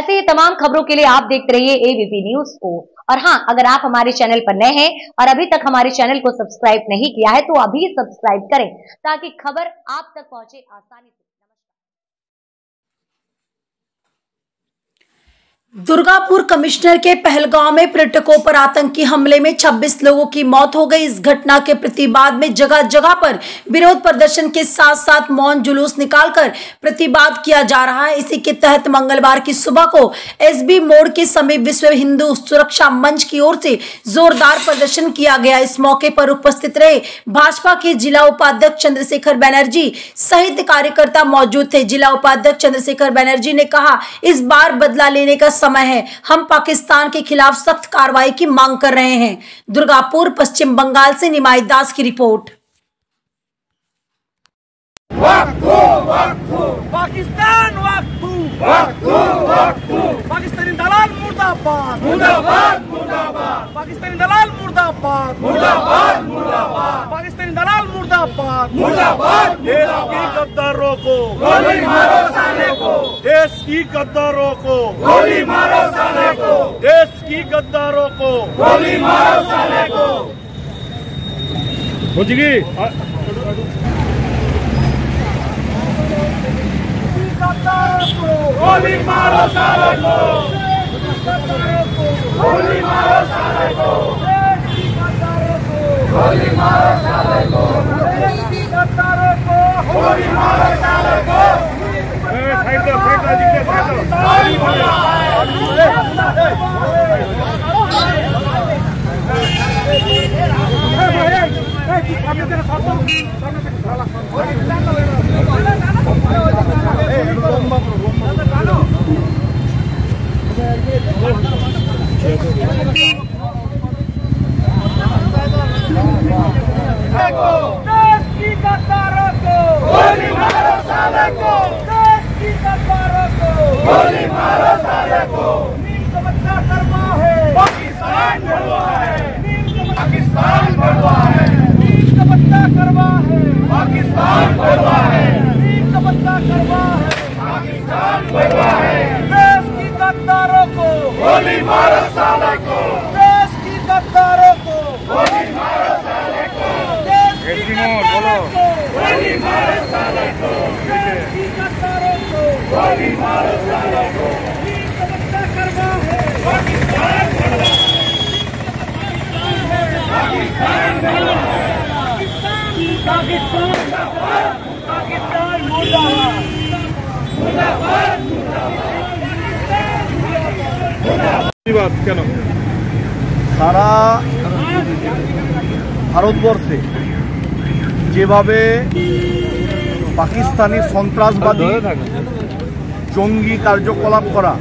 ऐसे ही तमाम खबरों के लिए आप देखते रहिए एबीपी न्यूज को। और हाँ, अगर आप हमारे चैनल पर नए हैं और अभी तक हमारे चैनल को सब्सक्राइब नहीं किया है तो अभी सब्सक्राइब करें ताकि खबर आप तक पहुंचे आसानी से। दुर्गापुर कमिश्नर के पहलगांव में पर्यटकों पर आतंकी हमले में 26 लोगों की मौत हो गई। इस घटना के प्रतिवाद में जगह जगह पर विरोध प्रदर्शन के साथ साथ मौन जुलूस निकालकर प्रतिवाद किया जा रहा है। इसी के तहत मंगलवार की सुबह को एसबी मोड़ के समीप विश्व हिंदू सुरक्षा मंच की ओर से जोरदार प्रदर्शन किया गया। इस मौके पर उपस्थित रहे भाजपा के जिला उपाध्यक्ष चंद्रशेखर बनर्जी सहित कार्यकर्ता मौजूद थे। जिला उपाध्यक्ष चंद्रशेखर बनर्जी ने कहा, इस बार बदला लेने का समय है, हम पाकिस्तान के खिलाफ सख्त कार्रवाई की मांग कर रहे हैं। दुर्गापुर पश्चिम बंगाल से निमाई दास की रिपोर्ट। पाकिस्तान पाकिस्तानी दलाल मुर्दाबाद मुर्दाबाद मुर्दाबाद पाकिस्तानी दलाल मुर्दाबाद मुर्दाबाद मुर्दाबाद पाकिस्तानी दलाल मुर्दाबाद मुर्दाबाद। देश की गद्दारों को गोली मारो साले को, देश की गद्दारों को गोली मारो साले को, देश की गद्दारों को गोली मारो साले को। गोली मारो साले को, गोली मारो साले को, गोली मारो साले को, गोली मारो साले को। देश की गद्दारों को गोली मारो साले को, देश की गद्दारों को गोली मारो साले को। नीम का बच्चा करवा है, पाकिस्तान करवा है, पाकिस्तान करवा है, नीम का बच्चा करवा है, पाकिस्तान करवा है, नीम का बच्चा करवा है, पाकिस्तान करवा है। देश की गद्दारों को गोली मारो साले को, देश की गद्दारों को गोली मारो साले को, देश की गद्दारों को गोली मारो साले को, देश की गद्दारों को गोली मारो साले को। नीम का बच्चा करवा है, पाकिस्तान करवा है, पाकिस्तान करवा है, पाकिस्तान पाकिस्तान मुर्दाबाद मुर्दाबाद मुर्दाबाद। কেন সারা ভারতবর্ষে যেভাবে পাকিস্তানি সন্ত্রাসবাদী জঙ্গি কার্যকলাপ করা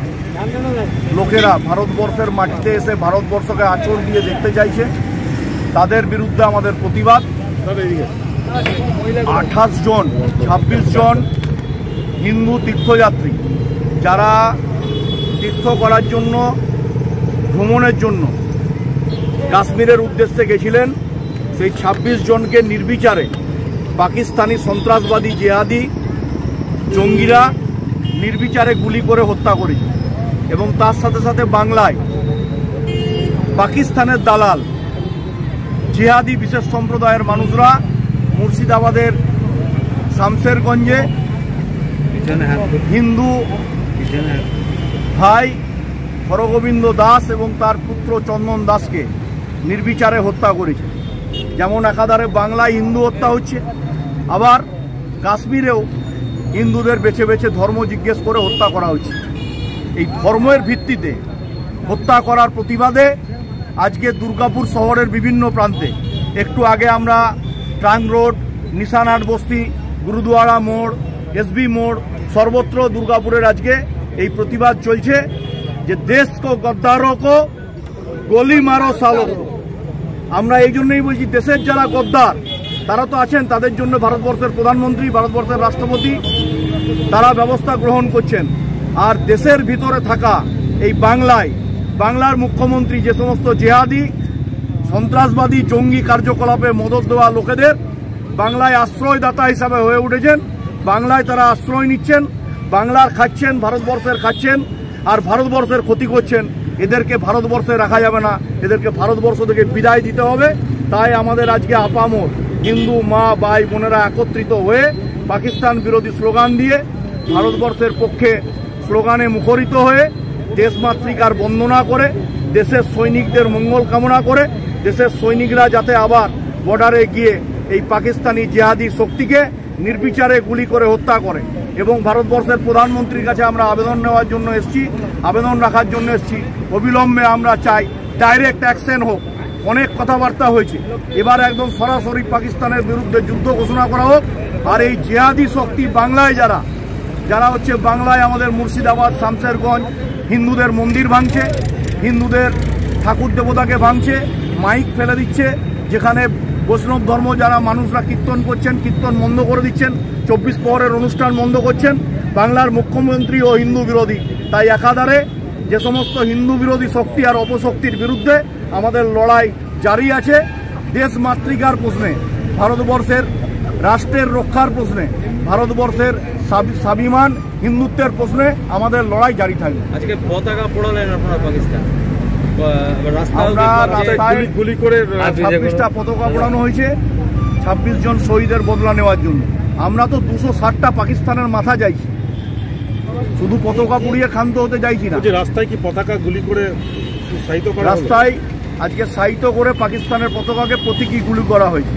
লোকেরা ভারতবর্ষের মাটিতে এসে ভারতবর্ষকে আঁচড় দিয়ে দেখতে চাইছে, তাদের বিরুদ্ধে আমাদের প্রতিবাদ। 28 জন 26 জন হিন্দু তীর্থযাত্রী যারা তীর্থ করার জন্য ভ্রমণের জন্য কাশ্মীরের উদ্দেশ্যে গেছিলেন, সেই 26 জনকে নির্বিচারে পাকিস্তানি সন্ত্রাসবাদী জেহাদি জঙ্গিরা নির্বিচারে গুলি করে হত্যা করেছে। এবং তার সাথে সাথে বাংলায় পাকিস্তানের দালাল জিহাদি বিশেষ সম্প্রদায়ের মানুষরা মুর্শিদাবাদের শামশেরগঞ্জে হিন্দু ভাই হরগোবিন্দ দাস এবং তার পুত্র চন্দন দাসকে নির্বিচারে হত্যা করেছে। যেমন একাধারে বাংলায় হিন্দু হত্যা হচ্ছে, আবার কাশ্মীরেও হিন্দুদের বেছে বেছে ধর্ম জিজ্ঞেস করে হত্যা করা হচ্ছে। এই ধর্মের ভিত্তিতে হত্যা করার প্রতিবাদে আজকে দুর্গাপুর শহরের বিভিন্ন প্রান্তে, একটু আগে আমরা ট্রাঙ্ক রোড, নিশানহাট বস্তি, গুরুদুয়ারা মোড়, এসবি মোড়, সর্বত্র দুর্গাপুরের আজকে এই প্রতিবাদ চলছে যে দেশ কো গদ্দারোं को গোলি মারো সালো। আমরা এই জন্যই বলছি, দেশের যারা গদ্দার তারা তো আছেন, তাদের জন্য ভারতবর্ষের প্রধানমন্ত্রী, ভারতবর্ষের রাষ্ট্রপতি তারা ব্যবস্থা গ্রহণ করছেন। আর দেশের ভিতরে থাকা এই বাংলায় বাংলার মুখ্যমন্ত্রী যে সমস্ত জেহাদি সন্ত্রাসবাদী জঙ্গি কার্যকলাপে মদত দেওয়া লোকেদের বাংলায় আশ্রয়দাতা হিসাবে হয়ে উঠেছেন। বাংলায় তারা আশ্রয় নিচ্ছেন, বাংলার খাচ্ছেন, ভারতবর্ষের খাচ্ছেন। আর ভারতবর্ষের ক্ষতি করছেন। এদেরকে ভারতবর্ষে রাখা যাবে না, এদেরকে ভারতবর্ষ থেকে বিদায় দিতে হবে। তাই আমাদের আজকে আপামর হিন্দু মা ভাই বোনেরা একত্রিত হয়ে পাকিস্তান বিরোধী স্লোগান দিয়ে ভারতবর্ষের পক্ষে স্লোগানে মুখরিত হয়ে দেশমাতৃকার বন্দনা করে দেশের সৈনিকদের মঙ্গল কামনা করে দেশের সৈনিকরা যাতে আবার বর্ডারে গিয়ে এই পাকিস্তানি জিহাদি শক্তিকে নির্বিচারে গুলি করে হত্যা করে। এবং ভারতবর্ষের প্রধানমন্ত্রীর কাছে আমরা আবেদন নেওয়ার জন্য এসেছি, আবেদন রাখার জন্য এসেছি, অবিলম্বে আমরা চাই ডাইরেক্ট অ্যাকশন হোক। অনেক কথাবার্তা হয়েছে, এবার একদম সরাসরি পাকিস্তানের বিরুদ্ধে যুদ্ধ ঘোষণা করা হোক। আর এই জিহাদি শক্তি বাংলায় যারা হচ্ছে বাংলায় আমাদের মুর্শিদাবাদ শামশেরগঞ্জ হিন্দুদের মন্দির ভাঙছে, হিন্দুদের ঠাকুর দেবতাকে ভাঙছে, মাইক ফেলে দিচ্ছে, যেখানে বৈষ্ণব ধর্ম যারা মানুষরা কীর্তন করছেন কীর্তন বন্ধ করে দিচ্ছেন, 24 প্রহরের অনুষ্ঠান বন্ধ করছেন। বাংলার মুখ্যমন্ত্রী ও হিন্দু বিরোধী। তাই একাধারে যে সমস্ত হিন্দু বিরোধী শক্তি আর অপশক্তির বিরুদ্ধে আমাদের লড়াই জারি আছে। দেশ মাতৃকার প্রশ্নে, ভারতবর্ষের রাষ্ট্রের রক্ষার প্রশ্নে, ভারতবর্ষের স্বাভিমান হিন্দুত্বের প্রশ্নে আমাদের লড়াই জারি থাকবে। আজকে পতাকা পোড়ালেন আপনারা পাকিস্তান, আমরা রাস্তায় গুলি করে 26টা পতাকা পোড়ানো হয়েছে 26 জন শহীদের বদলা নেওয়ার জন্য। আমরা তো 260টা পাকিস্তানের মাথা যাইছি, শুধু পতাকা পুড়িয়ে ক্ষান্ত হতে যাইছি না। রাস্তায় কি পতাকা গুলি করে রাস্তায় আজকে সাহিত্য করে পাকিস্তানের পতাকাকে প্রতীকী গুলি করা হয়েছে।